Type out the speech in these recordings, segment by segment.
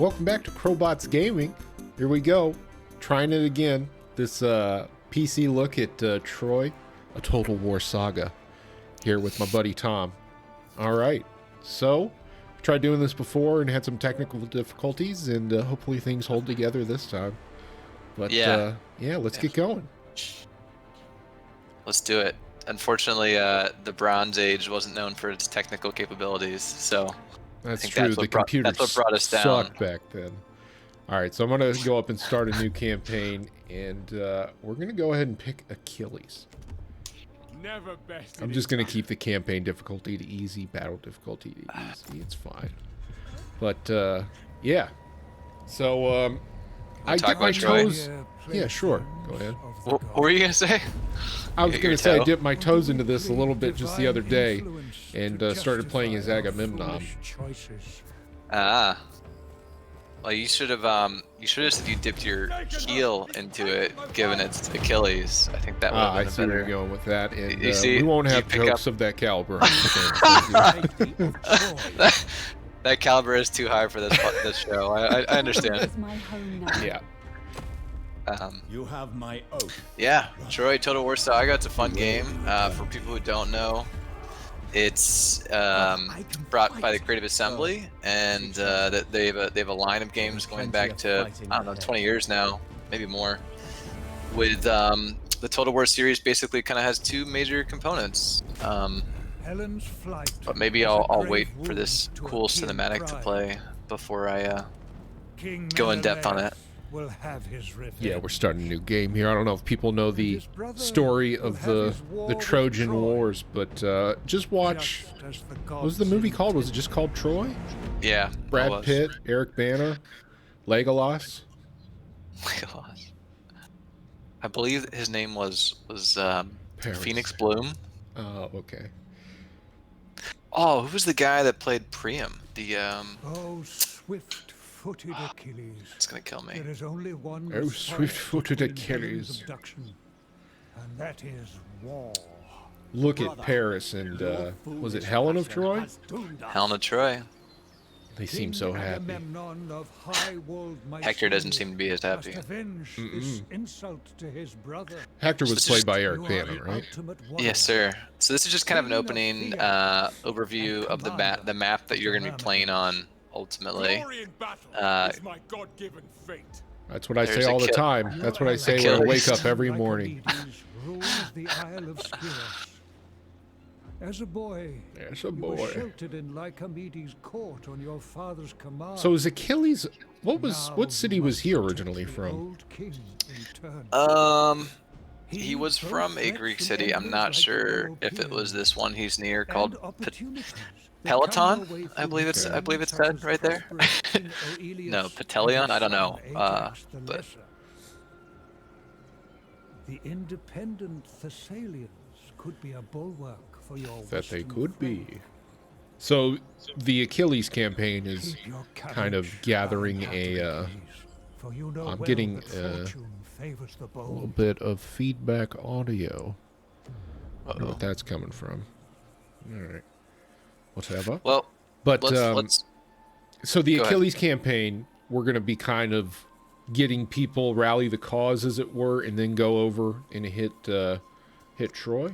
welcome back to Crowbots Gaming. Here we go, trying it again. This PC look at Troy, a Total War Saga, here with my buddy Tom. All right, so tried doing this before and had some technical difficulties, and hopefully things hold together this time. But yeah, let's get going. Let's do it. Unfortunately, the Bronze Age wasn't known for its technical capabilities, so that's true. The computer that's what brought us down. Sucked back then. All right, so I'm gonna go up and start a new campaign, and we're gonna go ahead and pick Achilles. Never best. I'm just gonna keep the campaign difficulty to easy, battle difficulty to easy. It's fine. But yeah, so I talk dipped my about Troy? toes. Yeah, sure. Go ahead. What were you gonna say? I was gonna say I dipped my toes into this a little bit just the other day, and started playing as Agamemnon. Ah. Well, you should have if you dipped your heel into it, given it's Achilles. I think that would have been I see where you're better. going with that, and You see, we won't you have pick jokes up- of that caliber. That caliber is too high for this show. I understand. Yeah. You have my oath. Yeah, Troy Total War Saga. It's a fun game. For people who don't know, it's brought by the Creative Assembly, and they have a line of games going back to, I don't know, 20 years now, maybe more. With the Total War series, basically kind of has two major components. But maybe I'll wait for this cool cinematic to play before I go in depth on it. Yeah, we're starting a new game here. I don't know if people know the story of the Trojan Wars, but just watch. What was the movie called? Was it just called Troy? Yeah. Brad Pitt, Eric Bana, Legolas. Legolas. I believe his name was Paris. Phoenix Bloom. Oh, okay. Oh, who was the guy that played Priam? The Oh, swift-footed Achilles. It's gonna kill me. There is only one. Oh, response swift-footed to Achilles. Helen's abduction, and that is war. Look at Paris and was it Helen of Troy? Helen of Troy. They seem so King happy. Agamemnon of high-walled Hector doesn't Mycenae seem to be as happy. must avenge this insult to his brother. Hector was So played just- by Eric You are Bana, the right? ultimate warrior. Yes, sir. So this is just kind of an Queen of opening Fiat overview of the commander map that you're going to be of playing on ultimately. Glory in battle is my God-given fate. That's what I There's say a all the kill. time. That's what I say when I wake up every morning. Lycomedes rules the Isle of Scyros. As a boy, As a you were boy. sheltered in Lycomedes' court on your father's command. So is Achilles? What Now city you was must he protect originally the from? old king in turn. He was throws from a threats Greek from city. I'm enemies not like sure the if it was this one he's near and called opportunities that Peloton. come your way I through believe it's games said such as right there. prosperous King Oeleus No, and Petelion? his I don't know, son Ajax the but- Lesser. The independent Thessalians could be a bulwark for your That they western could be. flank. So the Achilles campaign is Keep your kind of courage, gathering valiant a Achilles, for you know I'm well getting, that fortune favors the little bold. bit of feedback audio. I don't know Uh-oh. what that's coming from. All right. Whatever. Well, But let's so the go ahead. Achilles campaign, we're going to be kind of getting people rally the cause, as it were, and then go over and hit Troy.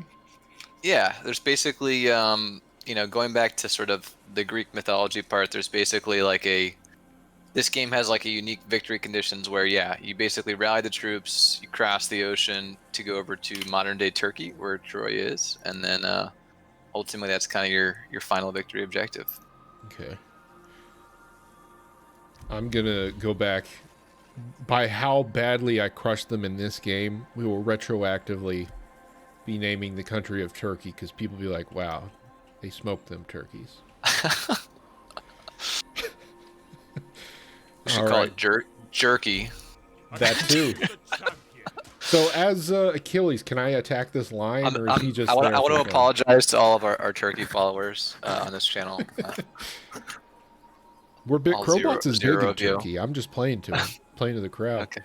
Yeah, there's basically, going back to sort of the Greek mythology part, there's basically this game has like a unique victory conditions where, yeah, you basically rally the troops, you cross the ocean to go over to modern day Turkey, where Troy is, and then ultimately that's kind of your final victory objective. Okay. I'm going to go back. By how badly I crushed them in this game, we will retroactively be naming the country of Turkey, because people be like, wow, they smoked them turkeys. We should All call right. it jerky. That too. So as Achilles, can I attack this lion, or is he just I want there to for fun? apologize to all of our turkey followers on this channel. We're big. all Crowbots is big zero in of you. Turkey. I'm just playing to him, playing to the crowd. Okay.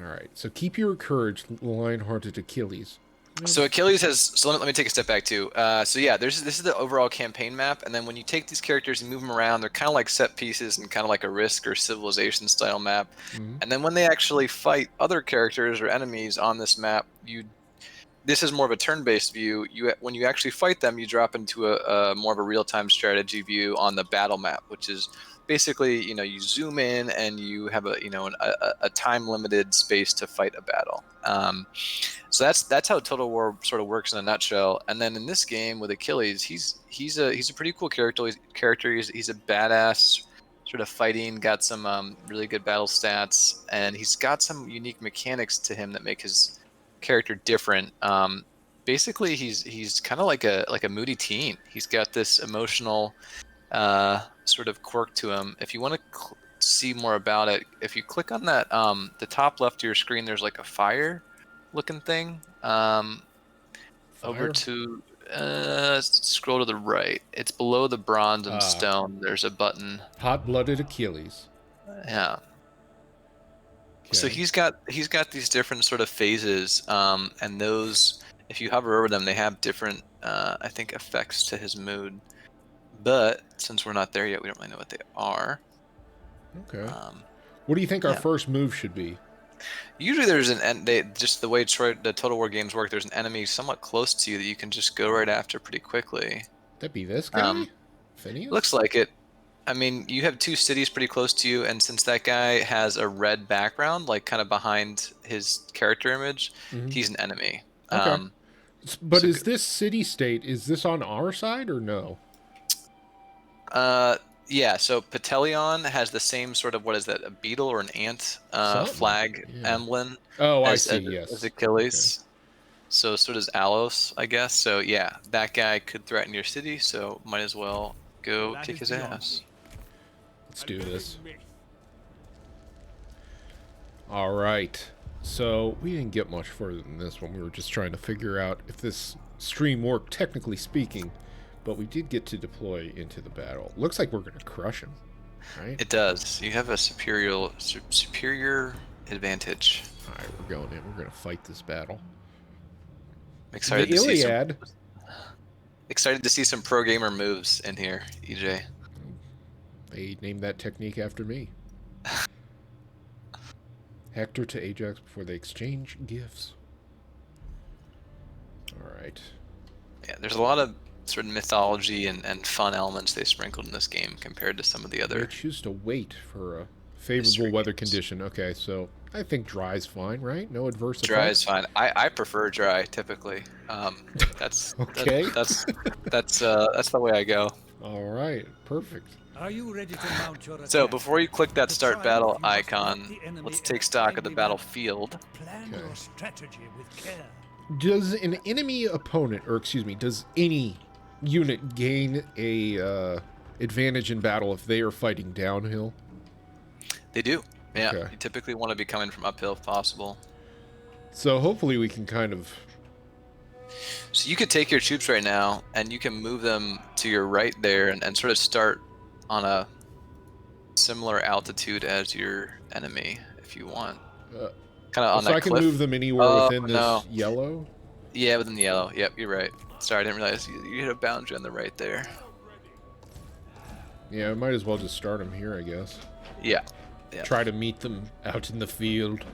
All right. So keep your courage, lion-hearted Achilles. So Achilles has. So let me take a step back too. So yeah, this is the overall campaign map, and then when you take these characters and move them around, they're kind of like set pieces and kind of like a Risk or Civilization style map. And then when they actually fight other characters or enemies on this map, this is more of a turn-based view. When you actually fight them, you drop into a more of a real-time strategy view on the battle map, which is basically you zoom in and you have a time-limited space to fight a battle. So that's how Total War sort of works in a nutshell. And then in this game with Achilles, he's a pretty cool character. He's a badass sort of fighting, got some really good battle stats, and he's got some unique mechanics to him that make his character different. Basically, he's kind of like a moody teen. He's got this emotional sort of quirk to him. If you want to see more about it, if you click on that the top left of your screen, there's like a fire looking thing. Over to scroll to the right. It's below the bronze and stone. There's a button. Hot-blooded Achilles. Yeah. Okay. So he's got these different sort of phases, and those, if you hover over them, they have different, I think, effects to his mood. But since we're not there yet, we don't really know what they are. Okay. What do you think our first move should be? Usually there's just the way the Total War games work, there's an enemy somewhat close to you that you can just go right after pretty quickly. That'd be this guy? Phineas? Looks like it. I mean, you have two cities pretty close to you, and since that guy has a red background, like kind of behind his character image, he's an enemy. Okay. But is this city-state, is this on our side or no? Yeah, so Patelion has the same sort of, what is that, a beetle or an ant flag emblem yes. as Achilles. Okay. So does Alos, I guess. So yeah, that guy could threaten your city, so might as well go kick his ass. Let's do this. All right. So we didn't get much further than this one. We were just trying to figure out if this stream worked, technically speaking. But we did get to deploy into the battle. Looks like we're going to crush him, right? It does. You have a superior advantage. All right, we're going in. We're going to fight this battle. I'm excited to see excited to see some pro gamer moves in here, EJ. They named that technique after me. Hector to Ajax before they exchange gifts. All right. Yeah, there's a lot of sort of mythology and fun elements they sprinkled in this game compared to some of the other. They choose to wait for a favorable weather condition. Okay, so I think dry is fine, right? No adverse effects? Dry is fine. I prefer dry typically. That's okay. That's the way I go. All right, perfect. Are you ready to mount your attack? So before you click that start battle icon, let's take stock of the battlefield. Plan your strategy with care. Does an enemy opponent, or excuse me, does any unit gain a advantage in battle if they are fighting downhill? They do. Yeah. Okay. You typically want to be coming from uphill if possible. So hopefully we can kind of... So you could take your troops right now and you can move them to your right there and sort of start on a similar altitude as your enemy if you want. Kind of on that I can cliff. move them anywhere within this yellow? Yeah, within the yellow. Yep, you're right. Sorry, I didn't realize you hit a boundary on the right there. Yeah, I might as well just start them here, I guess. Yeah. Try to meet them out in the field.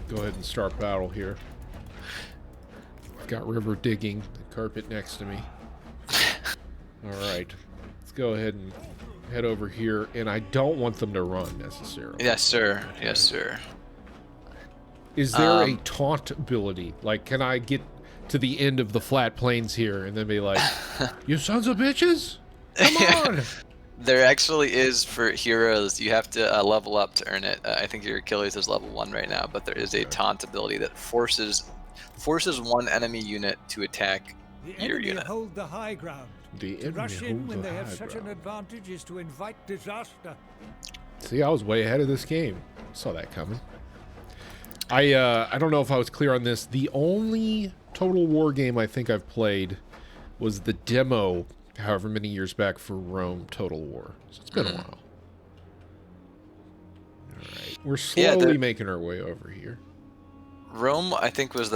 Go ahead and start battle here. I've got river digging, the carpet next to me. Alright. Let's go ahead and head over here, and I don't want them to run, necessarily. Yes, sir. Yes, sir. Is there a taunt ability? Like, can I get to the end of the flat plains here and then be like, you sons of bitches? Come on! There actually is for heroes. You have to level up to earn it. I think your Achilles is level 1 right now, but there is a taunt ability that forces one enemy unit to attack your unit. Hold the high ground. To rush in when they have such an advantage is to invite disaster. See, I was way ahead of this game. Saw that coming. I don't know if I was clear on this. The only Total War game I think I've played was the demo, however many years back, for Rome Total War. So it's been a while. Alright. We're slowly making our way over here. Rome, I think, was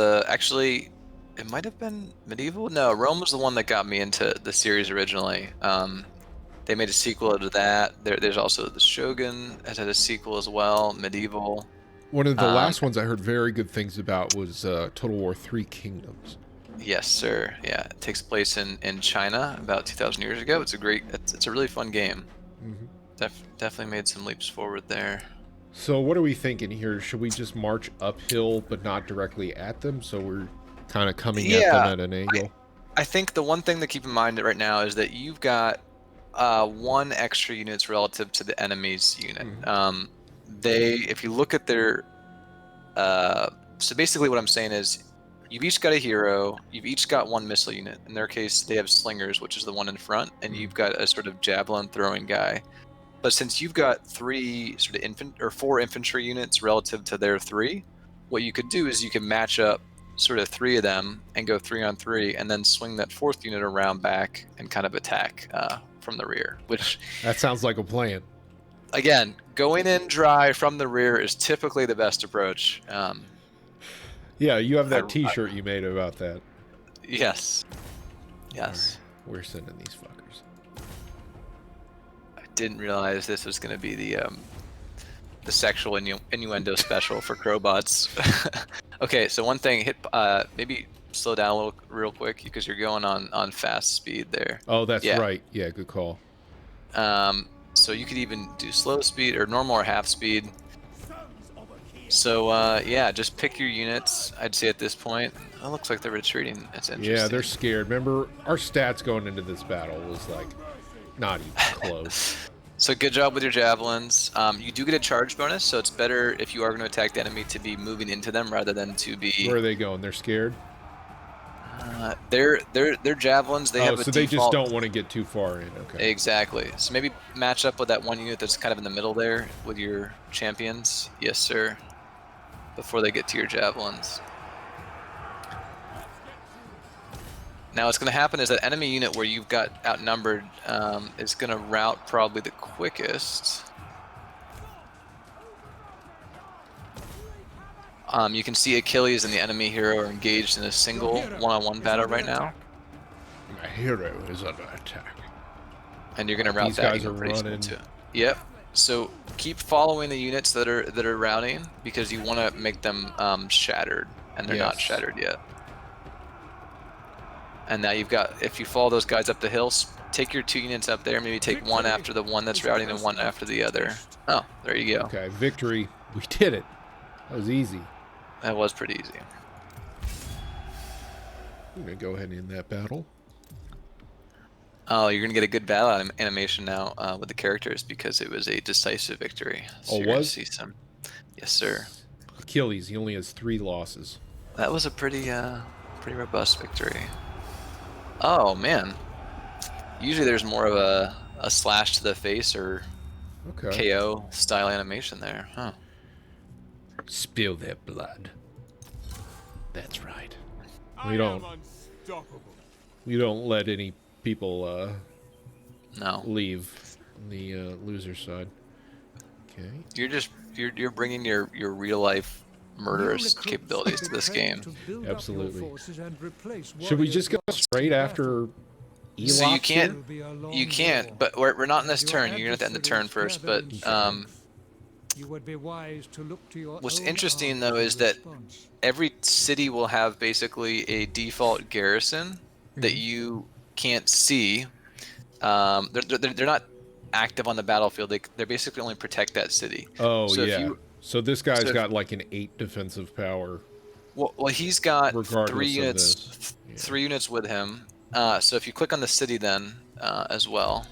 It might have been medieval. No, Rome was the one that got me into the series originally. They made a sequel to that. There's also the Shogun has had a sequel as well. Medieval. One of the Um, last ones I heard very good things about was Total War Three Kingdoms. yes, sir. Yeah, it takes place in China about 2,000 years ago. It's a really fun game. Mm-hmm. Definitely made some leaps forward there. So what are we thinking here? Should we just march uphill but not directly at them, so we're kind of coming at them at an angle? I think the one thing to keep in mind right now is that you've got one extra units relative to the enemy's unit. Mm-hmm. If you look at their, so basically what I'm saying is, you've each got a hero, you've each got one missile unit. In their case, they have slingers, which is the one in front, and Mm-hmm. you've got a sort of javelin throwing guy. But since you've got four infantry units relative to their 3, what you could do is you can match up sort of 3 of them and go 3 on 3, and then swing that 4th unit around back and kind of attack from the rear. Which That sounds like a plan. again, going in dry from the rear is typically the best approach. Yeah, you have that T-shirt you made about that. Yes. Yes. Right, we're sending these fuckers. I didn't realize this was going to be the sexual innuendo special for Crowbots. Okay, so one thing, maybe slow down a little real quick because you're going on fast speed there. Oh, that's right. Yeah, good call. So you could even do slow speed or normal or half speed. So yeah, just pick your units. I'd say at this point, it looks like they're retreating. That's interesting. Yeah, they're scared. Remember, our stats going into this battle was like not even close. So good job with your javelins. You do get a charge bonus, so it's better if you are going to attack the enemy to be moving into them rather than to be. Where are they going? They're scared. They're javelins. They have a so they just default. don't want to get too far in. Okay. Exactly. So maybe match up with that one unit that's kind of in the middle there with your champions. Yes, sir. Before they get to your javelins. Now what's going to happen is that enemy unit where you've got outnumbered is going to route probably the quickest. You can see Achilles and the enemy hero are engaged in a single one-on-one battle right now. My hero is under attack. And you're going to route These that guys are running. too. Yep. So keep following the units that are routing because you want to make them shattered, and they're not shattered yet. And now you've got, if you follow those guys up the hills, take your 2 units up there, maybe take one after the one that's routing and one after the other. Oh, there you go. Okay, victory. We did it. That was easy. That was pretty easy. I'm going to go ahead and end that battle. Oh, you're going to get a good battle animation now with the characters because it was a decisive victory. So you're gonna see some. Yes, sir. Achilles, he only has 3 losses. That was a pretty robust victory. Oh, man. Usually there's more of a slash to the face or KO style animation there. Huh. Spill their blood. That's right. We don't let any people leave the loser side. Okay. You're bringing your real life murderous capabilities to this game. Absolutely. Should we just go straight after Elops? So you can't, but we're not in this turn. You're gonna have to end the turn first. But what's interesting though is that every city will have basically a default garrison that you can't see. They're not active on the battlefield. They basically only protect that city. Oh, so yeah. So this guy's got like an 8 defensive power. Well, he's got 3 units. Yeah. 3 units with him. So if you click on the city then as well,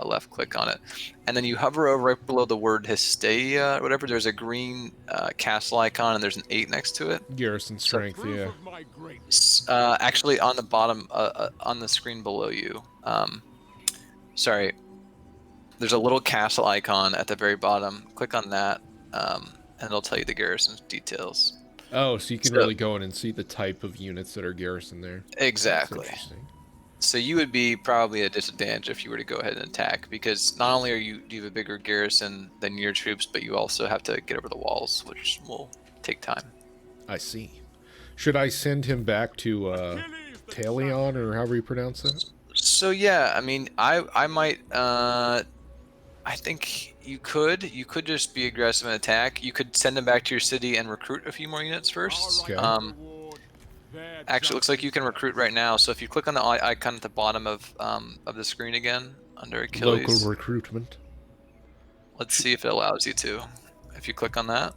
left click on it, and then you hover over right below the word Hysteia or whatever, there's a green castle icon and there's an 8 next to it. Garrison strength, yeah. Actually on the bottom, on the screen below you. Sorry. There's a little castle icon at the very bottom. Click on that, and it'll tell you the garrison's details. Oh, so you can really go in and see the type of units that are garrisoned there. Exactly. So you would be probably at a disadvantage if you were to go ahead and attack, because not only do you have a bigger garrison than your troops, but you also have to get over the walls, which will take time. I see. Should I send him back to Talion, or however you pronounce that? So yeah, I mean, I might. I think you could just be aggressive and attack. You could send him back to your city and recruit a few more units first. Okay. Actually, it looks like you can recruit right now. So if you click on the icon at the bottom of the screen again under Achilles, Local recruitment. let's see if it allows you to. If you click on that,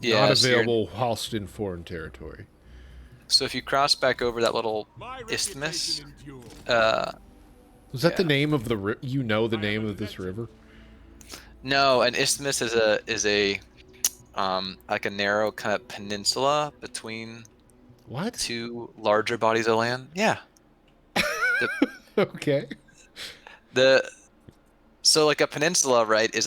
Not so available whilst in foreign territory. So if you cross back over that little isthmus, Was that the name of the you know the name of this river? No, an isthmus is a like a narrow kind of peninsula between What? two larger bodies of land. Yeah. Okay. So like a peninsula, right, is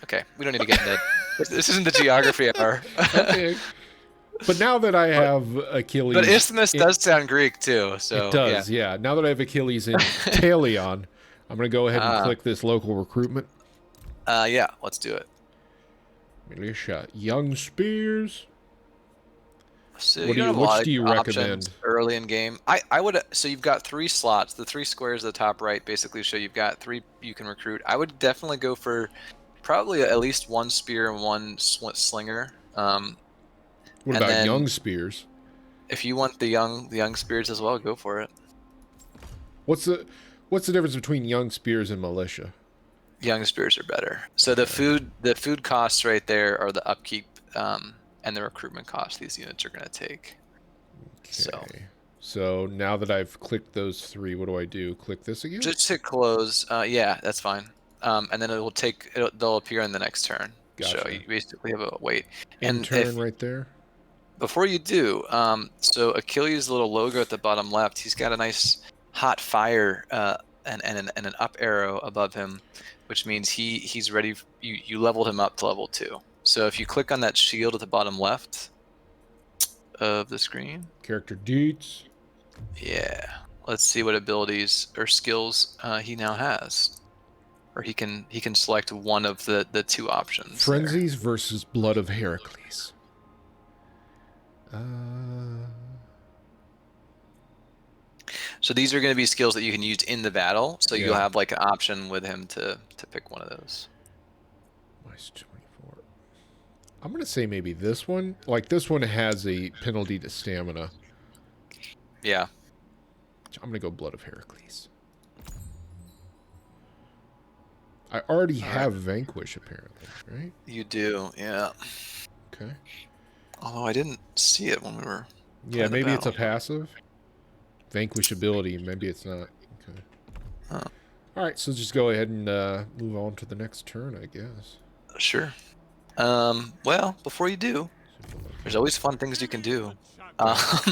okay, we don't need to get into this isn't the geography hour. Okay. But now that I have Achilles, but isthmus does sound Greek too, so it does, yeah. Now that I have Achilles in Talion, I'm gonna go ahead and click this local recruitment. Yeah, let's do it. Militia, young spears. So Which do you recommend early in game? I would. So you've got 3 slots. The 3 squares at the top right basically show you've got 3 you can recruit. I would definitely go for probably at least 1 spear and 1 slinger. What about young spears? If you want the young spears as well, go for it. What's the difference between young spears and militia? Young spears are better. So the food costs right there are the upkeep and the recruitment costs these units are going to take. Okay. So now that I've clicked those 3, what do I do? Click this again? Just hit close. Yeah, that's fine. And then they'll appear in the next turn. Gotcha. So you basically have a wait. And turn right there. Before you do, so Achilles' little logo at the bottom left, he's got a nice hot fire and an up arrow above him, which means he's ready. You leveled him up to level 2. So if you click on that shield at the bottom left of the screen, character deets. Yeah, let's see what abilities or skills he now has, or he can select one of the 2 options. Frenzies versus Blood of Heracles. So these are going to be skills that you can use in the battle. So you'll have like an option with him to pick one of those. Minus 24. I'm going to say maybe this one. Like this one has a penalty to stamina. Yeah. I'm going to go Blood of Heracles. I already have Vanquish apparently, right? You do, yeah. Okay. Although I didn't see it when we were. Yeah, maybe it's a passive. Vanquish ability, maybe it's not. Okay. Oh. All right, so just go ahead and move on to the next turn, I guess. Sure. Well, before you do, there's always fun things you can do. Let's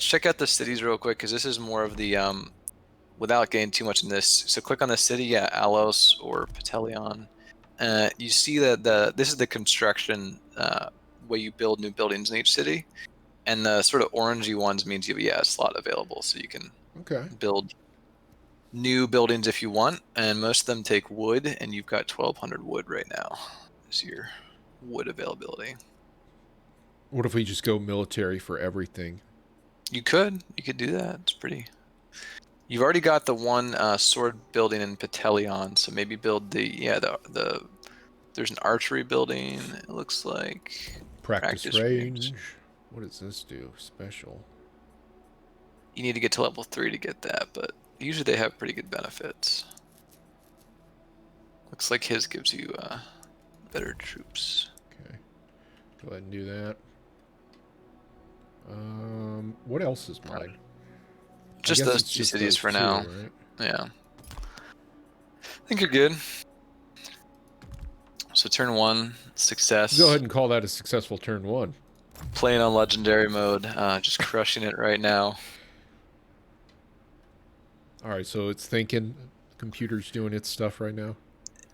check out the cities real quick because this is more of the without getting too much in this. So click on the city, Alos or Patelion. You see that this is the construction way you build new buildings in each city, and the sort of orangey ones means you have a slot available, so you can build new buildings if you want, and most of them take wood, and you've got 1,200 wood right now. Is your wood availability? What if we just go military for everything? You could do that. It's pretty. You've already got the one sword building in Patelion, so maybe build the there's an archery building, it looks like. Practice range. What does this do? Special. You need to get to level 3 to get that, but usually they have pretty good benefits. Looks like his gives you better troops. Okay. Go ahead and do that. What else is mine? Just those 2 cities for now. Right? Yeah. I think you're good. So turn 1, success. Go ahead and call that a successful turn 1. Playing on legendary mode, just crushing it right now. All right, so it's thinking, computer's doing its stuff right now.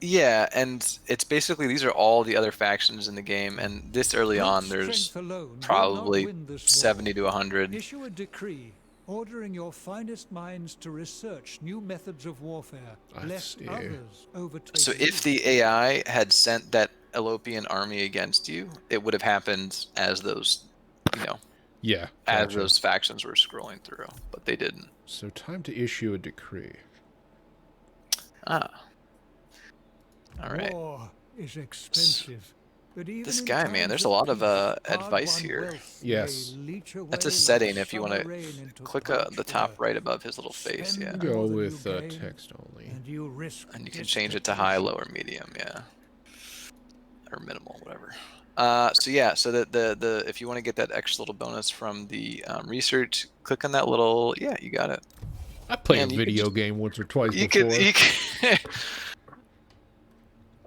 Yeah, and it's basically these are all the other factions in the game, and this early on there's probably 70 to 100. Issue a decree, ordering your finest minds to research new methods of warfare, lest others overtake. So if the AI had sent that Elopian army against you, it would have happened as those, Yeah. as Gotcha. those factions were scrolling through, but they didn't. So time to issue a decree. Ah. All right. War is expensive. But even This in guy, times man, there's a lot of peace, advice hard-won here. wealth Yes. may leech away That's a like setting if you want summer to rain into click parched the top earth. right above his little face, yeah. Spend Go more than with you gain, text only. and you risk And you can change it to high, low, or medium, yeah. Or minimal, whatever. So the if you want to get that extra little bonus from the research, click on that little, yeah, you got it. I played Man, a you could video just- game once or twice You before. can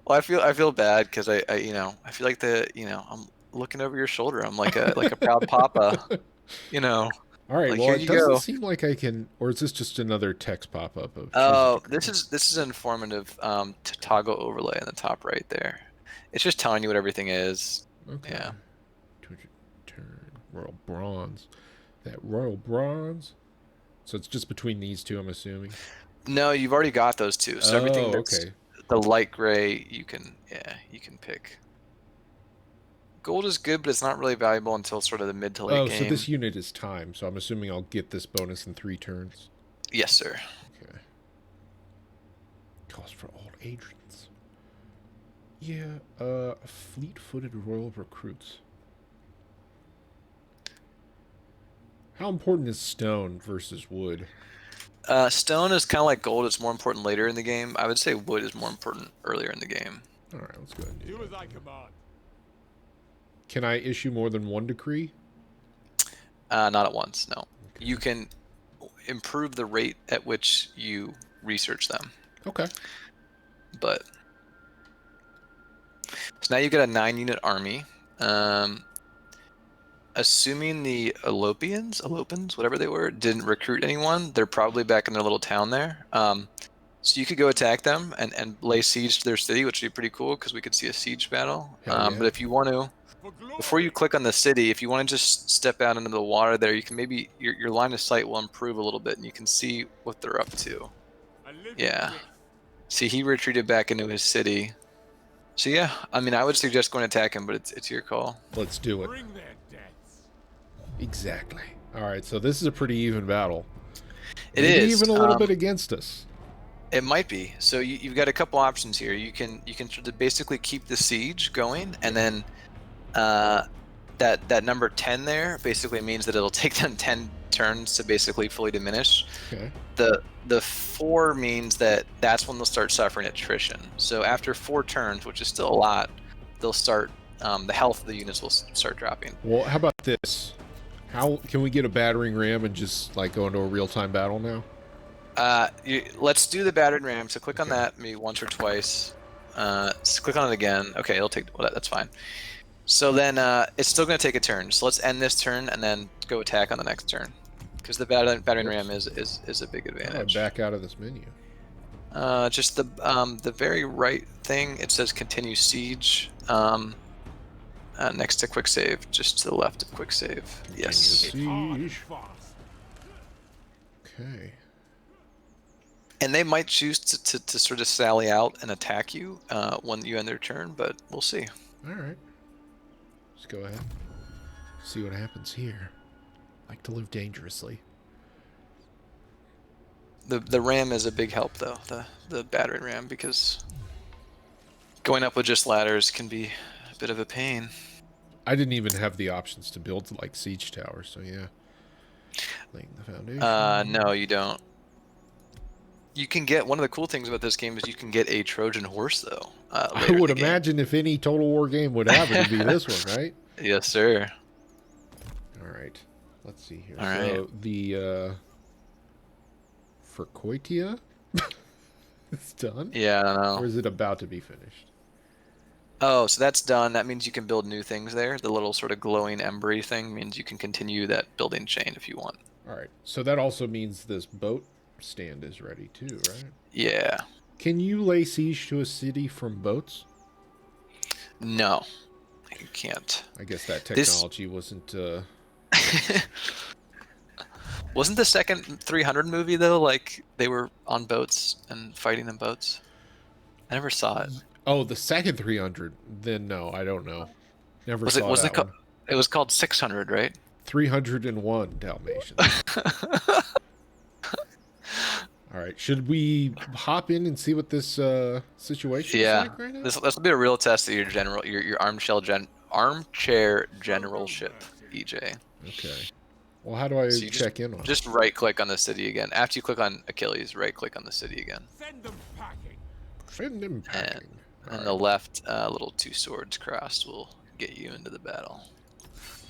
Well, I feel bad because I feel like I'm looking over your shoulder. I'm like a proud papa, All right, like, well, here it you doesn't go. seem like I can, or is this just another text pop-up of Oh, choose a this is informative toggle overlay in the top right there. It's just telling you what everything is. decree? Okay. Yeah. 200 turn royal bronze. That royal bronze. So it's just between these two, I'm assuming. No, you've already got those two. So everything that's okay. the light gray, you can pick. Gold is good, but it's not really valuable until sort of the mid to late Oh, game. so this unit is time. So I'm assuming I'll get this bonus in 3 turns. Yes, sir. Okay. Cost for all agents. Yeah, fleet-footed royal recruits. How important is stone versus wood? Stone is kind of like gold. It's more important later in the game. I would say wood is more important earlier in the game. All right, let's go ahead and do Do that. as I command. Can I issue more than 1 decree? Not at once, no. You can improve the rate at which you research them. Okay. But so now you get a 9-unit army. Assuming the Elopans, whatever they were, didn't recruit anyone, they're probably back in their little town there. So you could go attack them and lay siege to their city, which would be pretty cool because we could see a siege battle. Hell yeah. But if you want to, before you click on the city, if you want to just step out into the water there, you can maybe your line of sight will improve a little bit, and you can see what they're up to. Yeah. See, he retreated back into his city. So yeah, I mean, I would suggest going to attack him, but it's your call. Let's do it. Bring their deaths. Exactly. All right, so this is a pretty even battle. It Maybe is even a little bit against us. It might be. So you've got a couple options here. You can sort of basically keep the siege going, and then that number 10 there basically means that it'll take them 10 turns to basically fully diminish. Okay. The 4 means that that's when they'll start suffering attrition. So after 4 turns, which is still a lot, they'll start the health of the units will start dropping. Well, how about this? How can we get a battering ram and just like go into a real-time battle now? Let's do the battered ram. So click on Okay. that maybe once or twice. Click on it again. Okay, it'll take. Well, that's fine. So then it's still going to take a turn. So let's end this turn and then go attack on the next turn, because the battering ram is a big How do I advantage. back out of this menu? Just the very right thing. It says continue siege. Next to quick save, just to the left of quick save. Yes. Continue siege. Fast. Okay. And they might choose to sort of sally out and attack you when you end their turn, but we'll see. All right. Let's go ahead. See what happens here. Like to live dangerously. The ram is a big help though, the battering ram, because going up with just ladders can be a bit of a pain. I didn't even have the options to build like siege towers, so yeah. Laying the foundation. No, you don't. You can get, one of the cool things about this game is you can get a Trojan horse though. I later in would the game. imagine if any Total War game would have it, it'd be this one, right? Yes, sir. All right. Let's see here. All So the Forcoitia is done? Yeah, I Or know. is it about to be finished? Oh, so that's done. That means you can build new things there. The little sort of glowing embery thing means you can continue that building chain if you want. All right. So that also means this boat stand is ready too, right? Yeah. Can you lay siege to a city from boats? No, you can't. I guess that This- technology wasn't Wasn't the second 300 movie though like they were on boats and fighting in boats? I never saw it. Oh, the second 300. Then no, I don't know. Never Was it? saw Wasn't that it? one. It was called 600, right? 301 Dalmatians. All right, should we hop in and see what this situation is Yeah. like right now? This will be a real test of your armchair generalship, EJ. Okay. Well, how do I So you check in on it? just right click on the city again. After you click on Achilles, right click on the city again. Send them packing. Send them packing. And the left little 2 swords crossed will get you into the battle.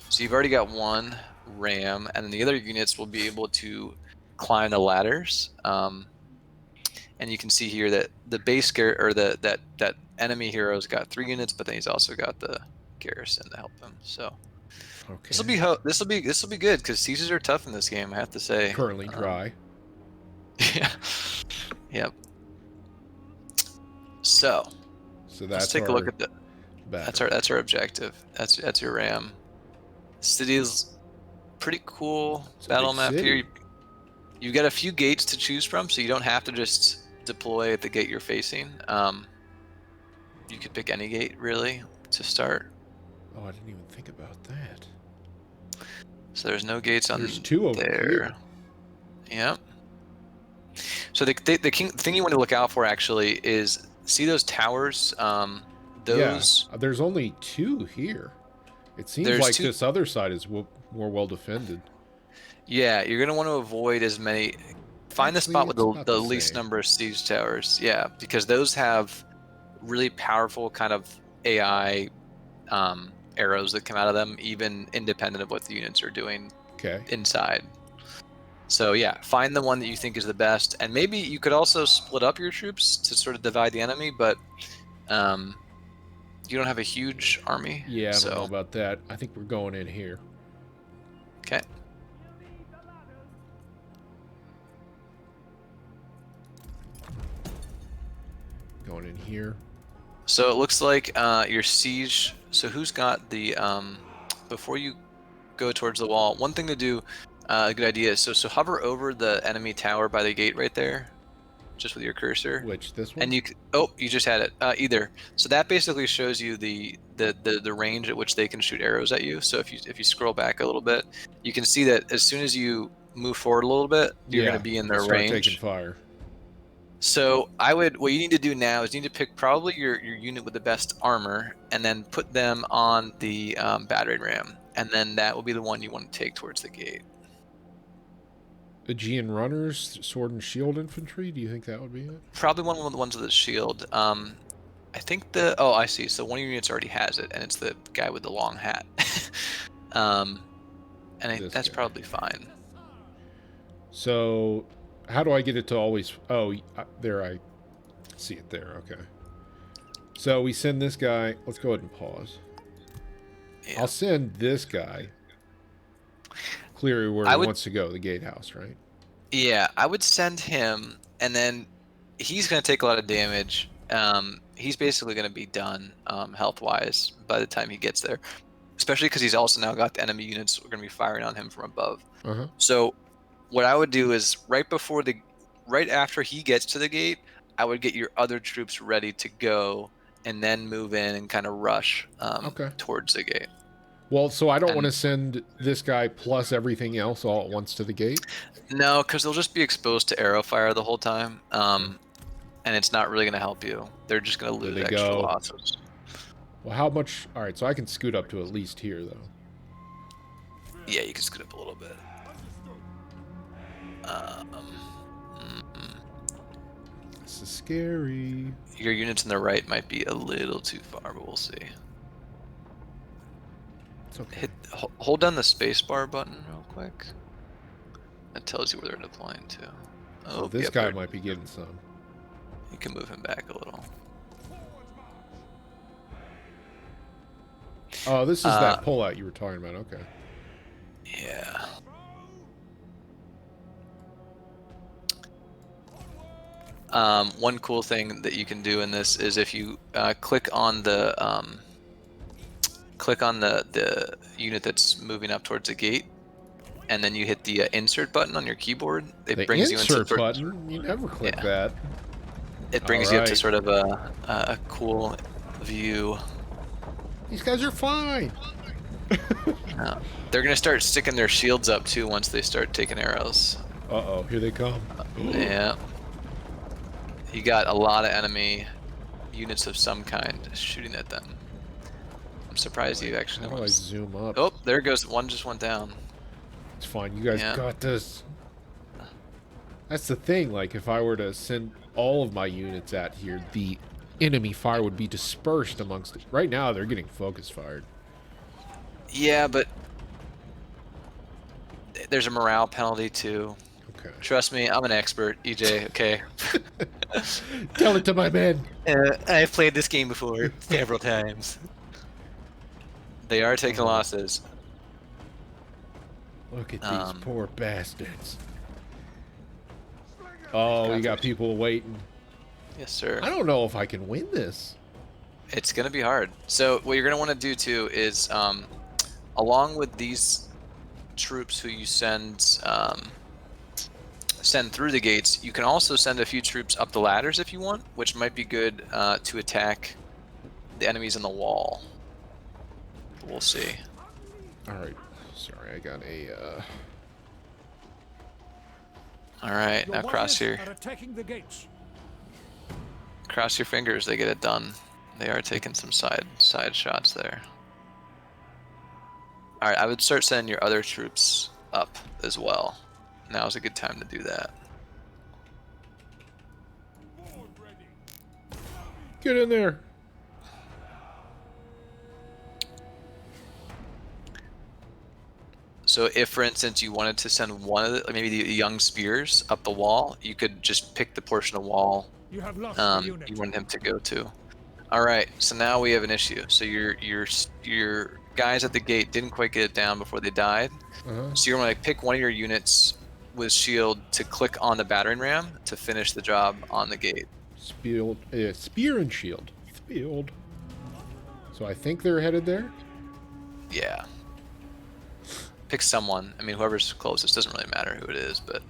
So you've already got 1 ram, and then the other units will be able to climb the ladders. And you can see here that the base or that enemy hero's got 3 units, but then he's also got the garrison to help him. So Okay. this will be good because sieges are tough in this game, I have to say. Currently dry. Yeah. Yep. So So let's that's take a look at the. battery. That's our objective. That's your ram. City is pretty cool It's a battle big map city. here. You've got a few gates to choose from, so you don't have to just deploy at the gate you're facing. You could pick any gate really to start. Oh, I didn't even think about that. So there's no gates on There's 2 over there. here. Yep. So the thing you want to look out for actually is see those towers. Those. Yeah, there's only 2 here. It seems There's like 2 this other side is more well defended. Yeah, you're gonna want to avoid as many. Find the Actually, spot with it's about the the least same. number of siege towers. Yeah, because those have really powerful kind of AI arrows that come out of them, even independent of what the units are doing Okay. inside. So yeah, find the one that you think is the best, and maybe you could also split up your troops to sort of divide the enemy, but you don't have a huge army. Yeah, I don't know so about that. I think we're going in here. okay. Going in here. So it looks like your siege. So who's got the before you go towards the wall? One thing to do, a good idea. Is so hover over the enemy tower by the gate right there, just with your cursor. Which, this one? And you just had it. Either. So that basically shows you the range at which they can shoot arrows at you. So if you scroll back a little bit, you can see that as soon as you move forward a little bit, you're going to be in their start range. taking fire. So what you need to do now is you need to pick probably your unit with the best armor and then put them on the battery ram, and then that will be the one you want to take towards the gate. Aegean runners, sword and shield infantry. Do you think that would be it? Probably one of the ones with the shield. I think I see. So one of your units already has it, and it's the guy with the long hat. That's probably fine. So, how do I get it to always... Oh, there, I see it there. Okay. So, we send this guy... Let's go ahead and pause. Yeah. I'll send this guy clear where he wants to go, the gatehouse, right? Yeah, I would send him, and then he's going to take a lot of damage. He's basically going to be done health-wise by the time he gets there, especially because he's also now got the enemy units who are going to be firing on him from above. Uh-huh. So what I would do is right after he gets to the gate, I would get your other troops ready to go and then move in and kind of rush towards the gate. Well, so I don't want to send this guy plus everything else all at once to the gate? No, because they'll just be exposed to arrow fire the whole time, and it's not really going to help you. They're just going to lose extra losses. Well, how much... All right, so I can scoot up to at least here, though. Yeah, you can scoot up a little bit. This is scary. Your units on the right might be a little too far, but we'll see. It's okay. Hold down the spacebar button real quick. That tells you where they're deploying to. Oh, this guy might be getting some. You can move him back a little. Oh, this is that pullout you were talking about. Okay. Yeah. One cool thing that you can do in this is if you click on the unit that's moving up towards the gate, and then you hit the insert button on your keyboard. It The brings you into insert button? You never click that. It brings you up to sort of a cool view. These guys are fine. They're gonna start sticking their shields up too once they start taking arrows. Uh-oh, here they come. Yeah. You got a lot of enemy units of some kind shooting at them. I'm surprised you actually. How do I zoom up? Oh, there goes one. Just went down. It's fine. You guys got this. That's the thing. Like, if I were to send all of my units at here, the enemy fire would be dispersed amongst it. Right now, they're getting focus fired. Yeah, but there's a morale penalty too. Okay. Trust me, I'm an expert, EJ. Okay. Tell it to my men. I've played this game before several times. They are taking losses. Look at these poor bastards. Oh, we got people waiting. Yes, sir. I don't know if I can win this. It's gonna be hard. So what you're gonna want to do too is, along with these troops who you send through the gates, you can also send a few troops up the ladders if you want, which might be good to attack the enemies in the wall. We'll see. All right. Sorry, I got a. All right, now cross your fingers. They get it done. They are taking some side shots there. All right, I would start sending your other troops up as well. Now's a good time to do that. Get in there. So if, for instance, you wanted to send one of the, maybe the young spears up the wall, you could just pick the portion of wall you want him to go to. All right, so now we have an issue. So your guys at the gate didn't quite get it down before they died. So you're going to pick one of your units with shield to click on the battering ram to finish the job on the gate. Spear and shield. Field. So I think they're headed there? Yeah. Pick someone. I mean, whoever's closest. Doesn't really matter who it is, but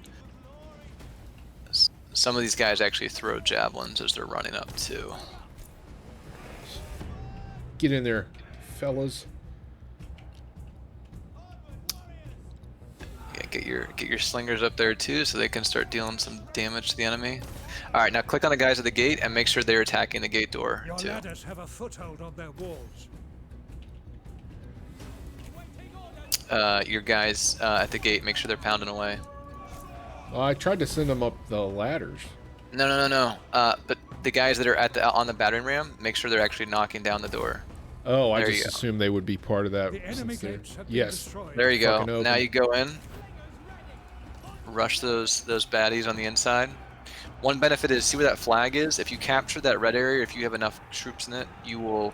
some of these guys actually throw javelins as they're running up too. Get in there, fellas. Yeah, get your slingers up there too, so they can start dealing some damage to the enemy. All right, now click on the guys at the gate and make sure they're attacking the gate door too. Your ladders have a foothold on their walls. Your guys at the gate, make sure they're pounding away. I tried to send them up the ladders. No. But the guys that are on the battering ram, make sure they're actually knocking down the door. Oh, I just assumed they would be part of that. The enemy gates have been yes. destroyed. There you go. Fucking Now open. you go in, rush those baddies on the inside. One benefit is, see where that flag is? If you capture that red area, if you have enough troops in it, you will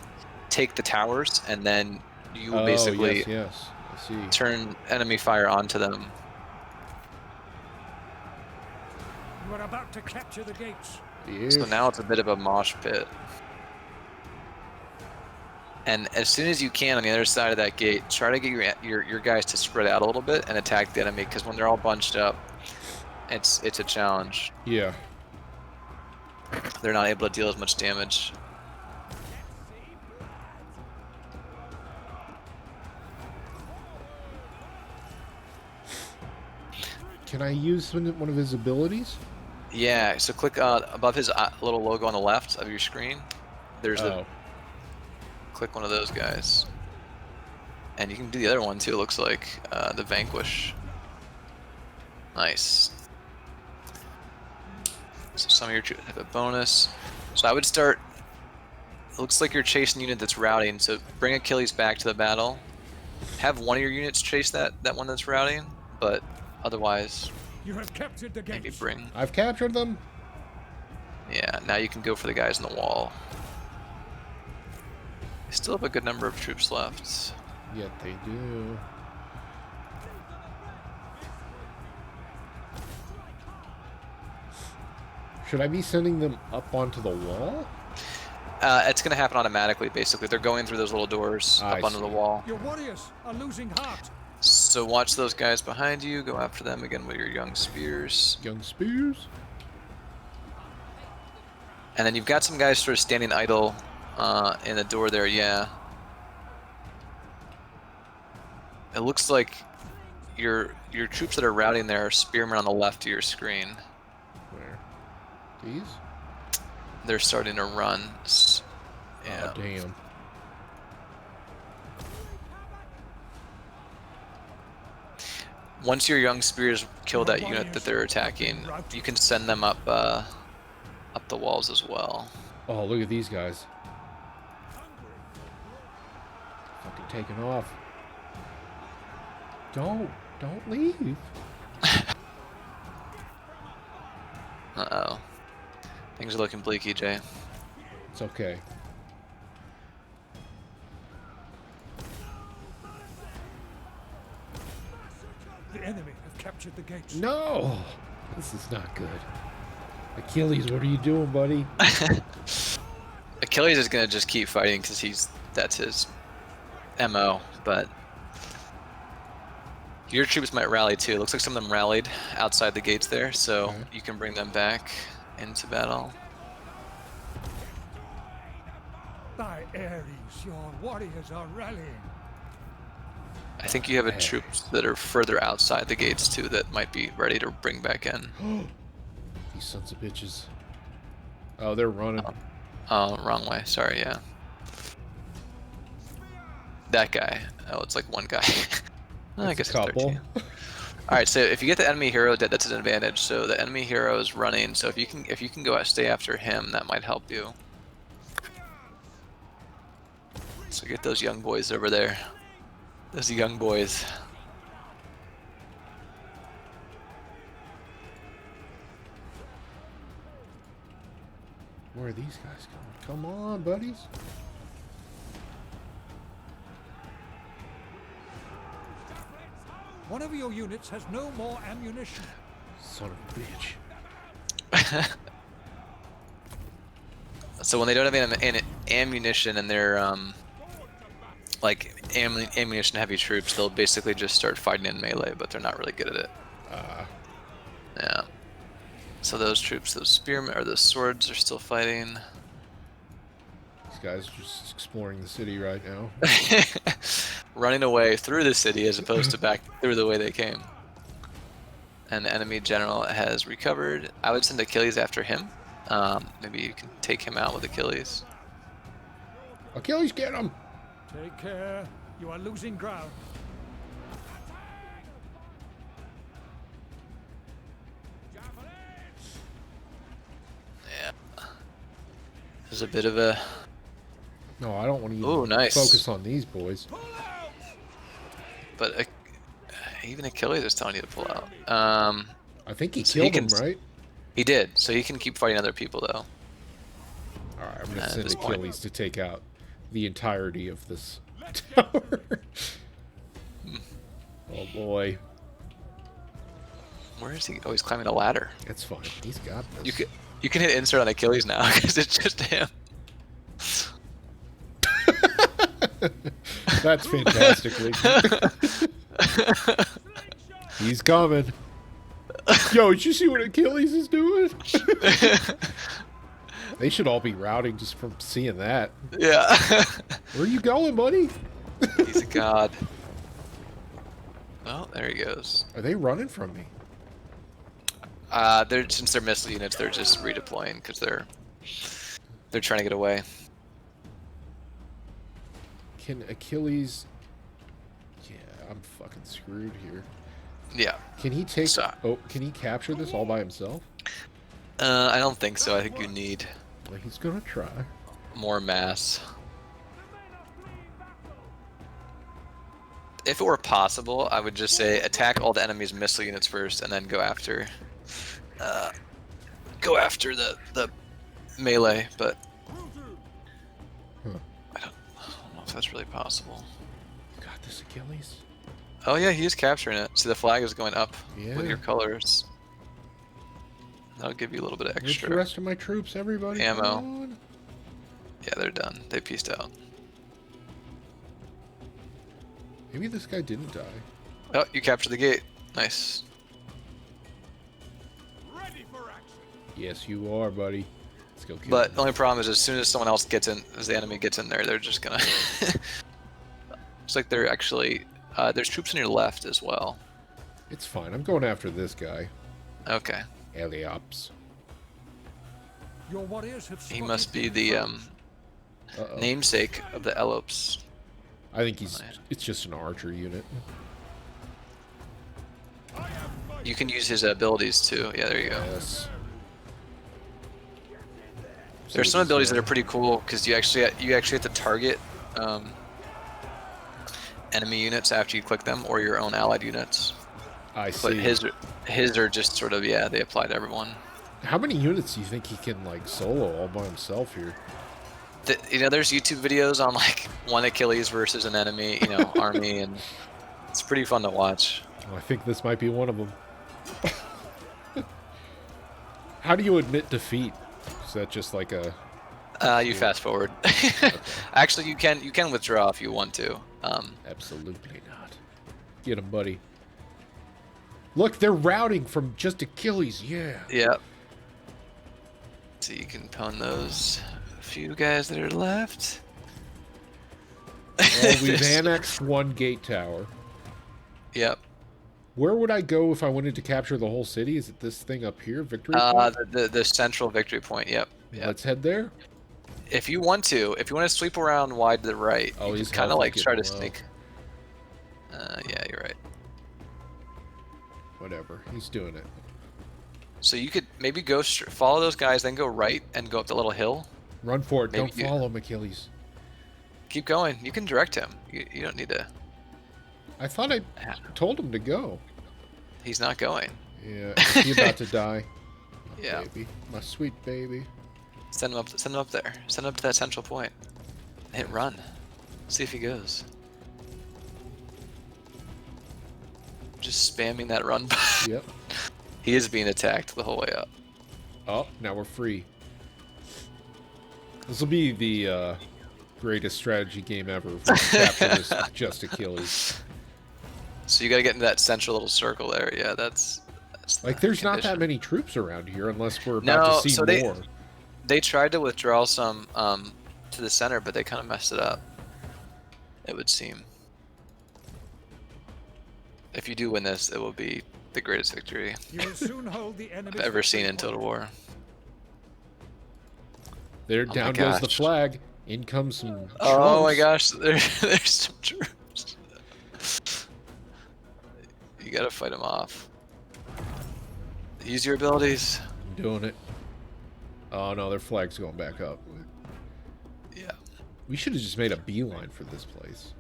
take the towers, and then you will basically yes. I see. turn enemy fire onto them. You are about to capture the gates. Yes. So now it's a bit of a mosh pit. And as soon as you can on the other side of that gate, try to get your guys to spread out a little bit and attack the enemy, because when they're all bunched up, it's a challenge. Yeah. They're not able to deal as much damage. Can I use one of his abilities? Yeah, so click above his little logo on the left of your screen. There's click one of those guys. And you can do the other one too, it looks like. The Vanquish. Nice. So some of your troops have a bonus. So I would start, it looks like you're chasing a unit that's routing, so bring Achilles back to the battle. Have one of your units chase that one that's routing, but otherwise, You have captured the maybe gates. bring. I've captured them. Yeah, now you can go for the guys in the wall. They still have a good number of troops left. Yet they do. Should I be sending them up onto the wall? It's going to happen automatically, basically. They're going through those little doors I up onto see. the wall. Your warriors are losing heart. So watch those guys behind you. Go after them again with your young spears. Young spears. And then you've got some guys sort of standing idle in the door there. Yeah. It looks like your troops that are routing there are spearmen on the left of your screen. Where? These? They're starting to run. Yeah. Oh, damn. Once your young spears kill that unit that they're attacking, you can send them up the walls as well. Oh, look at these guys. Fucking taking off. Don't leave. Uh-oh. Things are looking bleak, EJ. It's okay. The enemy have captured the gates. No! This is not good. Achilles, what are you doing, buddy? Achilles is gonna just keep fighting because that's his MO, but your troops might rally too. It looks like some of them rallied outside the gates there, so Okay. you can bring them back into battle. By Ares, your warriors are rallying. I think you have a troops that are further outside the gates too that might be ready to bring back in. These sons of bitches. Oh, they're running. Oh, wrong way. Sorry, yeah. That guy. Oh, it's like one guy. I guess a couple. it's 13. All right, so if you get the enemy hero dead, that's an advantage. So the enemy hero is running. So if you can go out, stay after him, that might help you. So get those young boys over there. Those young boys. Where are these guys coming? Come on, buddies. One of your units has no more ammunition. Son of a bitch. So when they don't have ammunition and they're like ammunition heavy troops, they'll basically just start fighting in melee, but they're not really good at it. Yeah. So those troops, those spearmen or those swords are still fighting. These guys are just exploring the city right now. Running away through the city as opposed to back through the way they came. And the enemy general has recovered. I would send Achilles after him. Maybe you can take him out with Achilles. Achilles, get him! Take care. You are losing ground. Yeah. There's a bit of a... No, I don't want to Ooh, nice. focus on these boys. But even Achilles is telling you to pull out. I think he So he killed can- him, right? He did, so he can keep fighting other people though. Alright, I'm gonna At send this point. Achilles to take out the entirety of this tower. Oh boy. Where is he? Oh, he's climbing a ladder. It's fine. He's got this. You can hit insert on Achilles now because it's just him. That's fantastically. He's coming. Yo, did you see what Achilles is doing? They should all be routing just from seeing that. Yeah. Where are you going, buddy? He's a god. Oh, there he goes. Are they running from me? Since they're missile units, they're just redeploying because they're trying to get away. Can Achilles... Yeah, I'm fucking screwed here. Yeah. Can he take... So- Oh, can he capture this all by himself? I don't think so. I think you need Well, he's gonna try. more mass. If it were possible, I would just say attack all the enemy's missile units first, and then go after the melee. But Huh. I don't know if that's really possible. You got this, Achilles? Oh yeah, he is capturing it. See, the flag is going up Yeah. with your colors. That'll give you a little bit of Where's the extra rest of my troops, everybody? ammo. Come on. Yeah, they're done. They pieced out. Maybe this guy didn't die. Oh, you captured the gate. Nice. Yes, you are, buddy. Let's go kill But him. the only problem is as soon as someone else gets in, as the enemy gets in there, they're just gonna... Looks like they're actually... there's troops on your left as well. It's fine. I'm going after this guy. Okay. Eliops. Your warriors have He must be the namesake of the Elopes. I think he's... It's just an archer unit. You can use his abilities too. Yeah, there you go. Yes. There's some abilities that are pretty cool because you actually have to target enemy units after you click them, or your own allied units. I see. But his are just sort of, yeah, they apply to everyone. How many units do you think he can like solo all by himself here? You know, there's YouTube videos on like one Achilles versus an enemy, you know, army, and it's pretty fun to watch. Well, I think this might be one of them. How do you admit defeat? Is that just like a... You fast forward. Actually, you can withdraw if you want to. Absolutely not. Get him, buddy. Look, they're routing from just Achilles. Yeah. Yep. So you can pwn those few guys that are left. Well, we've annexed one gate tower. Yep. Where would I go if I wanted to capture the whole city? Is it this thing up here, victory point? The central victory point. Yep. Let's head there. If you want to sweep around wide to the right, oh, you he's can kind of like try to low. sneak. Yeah, you're right. Whatever, he's doing it. So you could maybe go follow those guys, then go right and go up the little hill. Run for it. Maybe Don't follow him, Achilles. Keep going. You can direct him. You don't need to. I thought I told him to go. He's not going. Yeah, is he about to die? Yeah. Baby. My sweet baby. Send him up. Send him up there. Send him up to that central point. Hit run. See if he goes. Just spamming that run button. Yep. He is being attacked the whole way up. Oh, now we're free. This will be the greatest strategy game ever. If we capture this just Achilles. So you gotta get into that central little circle there. Yeah, that's like the there's not condition. that many troops around here unless we're about to see so more. They tried to withdraw some to the center, but they kind of messed it up. It would seem. If you do win this, it will be the greatest victory You will soon hold the I've ever seen in Total War. There, Oh down my goes the gosh. flag. In comes some troops. Oh my gosh, there's some troops. You gotta fight them off. Use your abilities. I'm doing it. Oh no, their flag's going back up. Yeah. We should have just made a beeline for this place.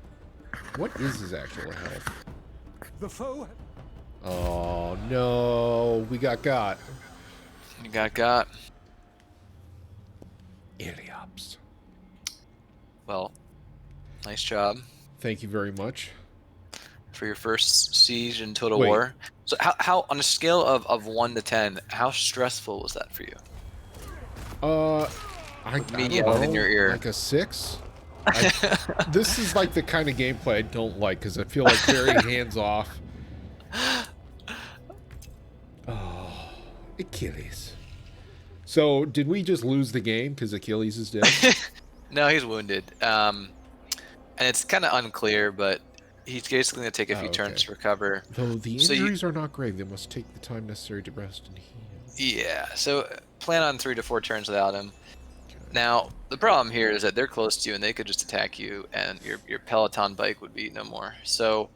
What is his actual health? The foe. Oh no, we got. You got. Eliops. Well, nice job Thank you very much. for your first siege in Total Wait. War. So how on a scale of 1 to 10, how stressful was that for you? I me don't yelling know, in your ear. like a 6. This is like the kind of gameplay I don't like because I feel like very hands off. Oh, Achilles. So did we just lose the game because Achilles is dead? No, he's wounded. And it's kind of unclear, but he's basically going to take a few turns to recover. Though the So injuries are not grave, they must take the time necessary to rest and heal. Yeah, so plan on 3 to 4 turns without him. Now, the problem here is that they're close to you and they could just attack you and your Peloton bike would be no more. So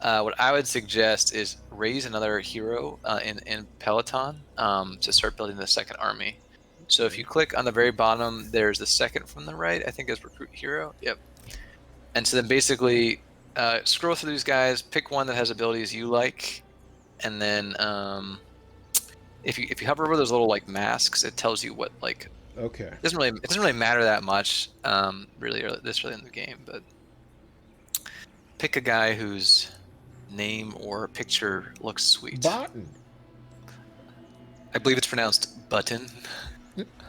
what I would suggest is raise another hero in Peloton to start building the second army. So if you click on the very bottom, there's the second from the right, I think is recruit hero. Yep. And so then basically scroll through these guys, pick one that has abilities you like, and then if you hover over those little like masks, it tells you what like. Okay. It doesn't really matter that much really this early in the game, but pick a guy whose name or picture looks sweet. Button. I believe it's pronounced Button.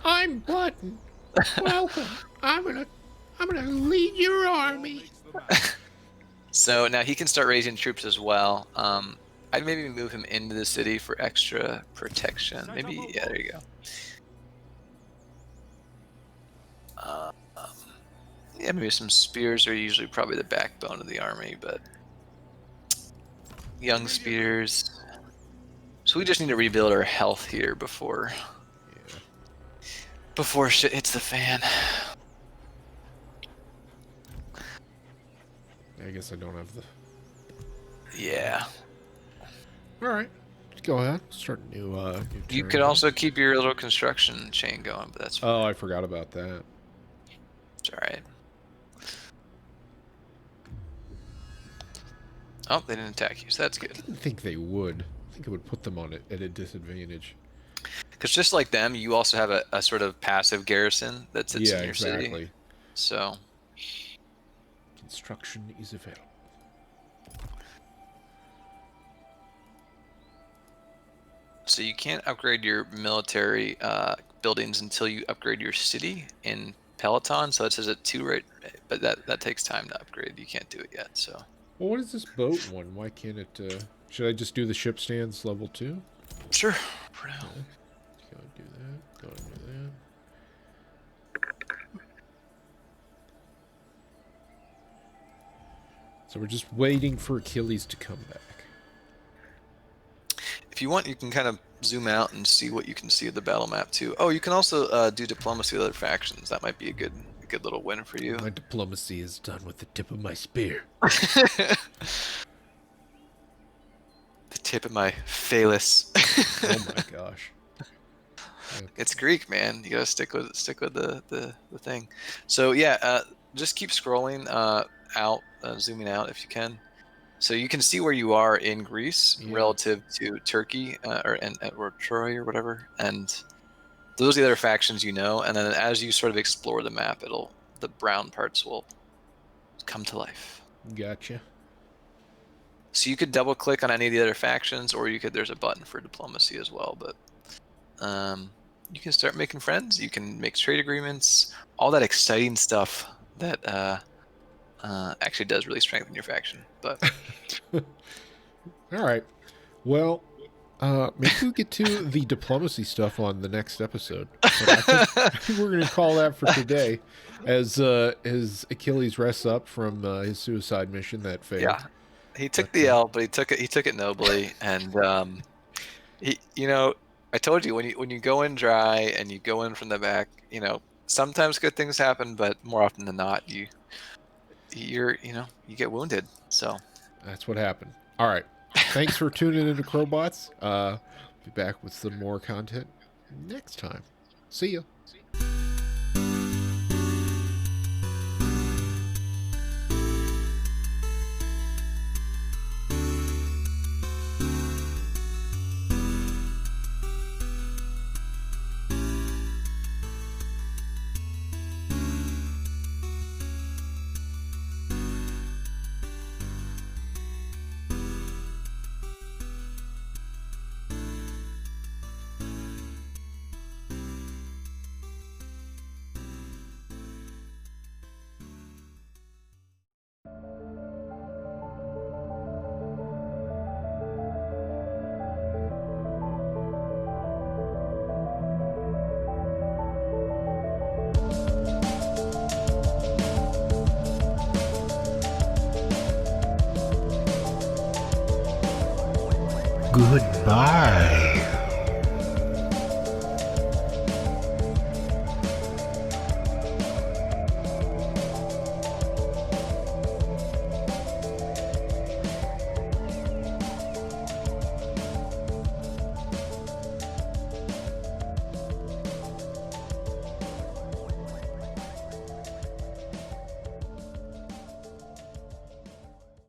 I'm Button. Welcome. I'm gonna lead your army. So now he can start raising troops as well. I'd maybe move him into the city for extra protection. Maybe, yeah, there you go. Yeah, maybe some spears are usually probably the backbone of the army, but young spears. So we just need to rebuild our health here before shit hits the fan. I guess I don't have the... Yeah. All right. Go ahead. Start a new You turn could here. also keep your little construction chain going, but that's Oh, I forgot about that. it's alright. Oh, they didn't attack you, so that's good. I didn't think they would. I think it would put them on it at a disadvantage. Because just like them, you also have a sort of passive garrison that sits in your exactly. city. So Construction is available. So you can't upgrade your military buildings until you upgrade your city in Peloton. So it says at 2 right, but that takes time to upgrade. You can't do it yet. So. Well, what is this boat one? Why can't it... should I just do the ship stands level 2? Sure. For now. Okay. Go and do that. Go and do that. So we're just waiting for Achilles to come back. If you want, you can kind of zoom out and see what you can see of the battle map too. Oh, you can also do diplomacy with other factions. That might be a good little win for you. My diplomacy is done with the tip of my spear. The tip of my phallus. Oh my gosh. It's Greek, man. You gotta stick with the thing. So yeah, just keep scrolling out, zooming out if you can. So you can see where you are in Greece relative to Turkey or Troy or whatever, and those are the other factions you know. And then as you sort of explore the map, the brown parts will come to life. Gotcha. So you could double click on any of the other factions, or there's a button for diplomacy as well. But you can start making friends. You can make trade agreements, all that exciting stuff that actually does really strengthen your faction. But all right. Well, maybe we'll get to the diplomacy stuff on the next episode. But I think we're going to call that for today, as Achilles rests up from his suicide mission that failed. Yeah, he took the L, but he took it nobly. And I told you when you go in dry and you go in from the back, sometimes good things happen, but more often than not, you get wounded. So that's what happened. All right. Thanks for tuning into Crowbots. Be back with some more content next time. See ya. Goodbye.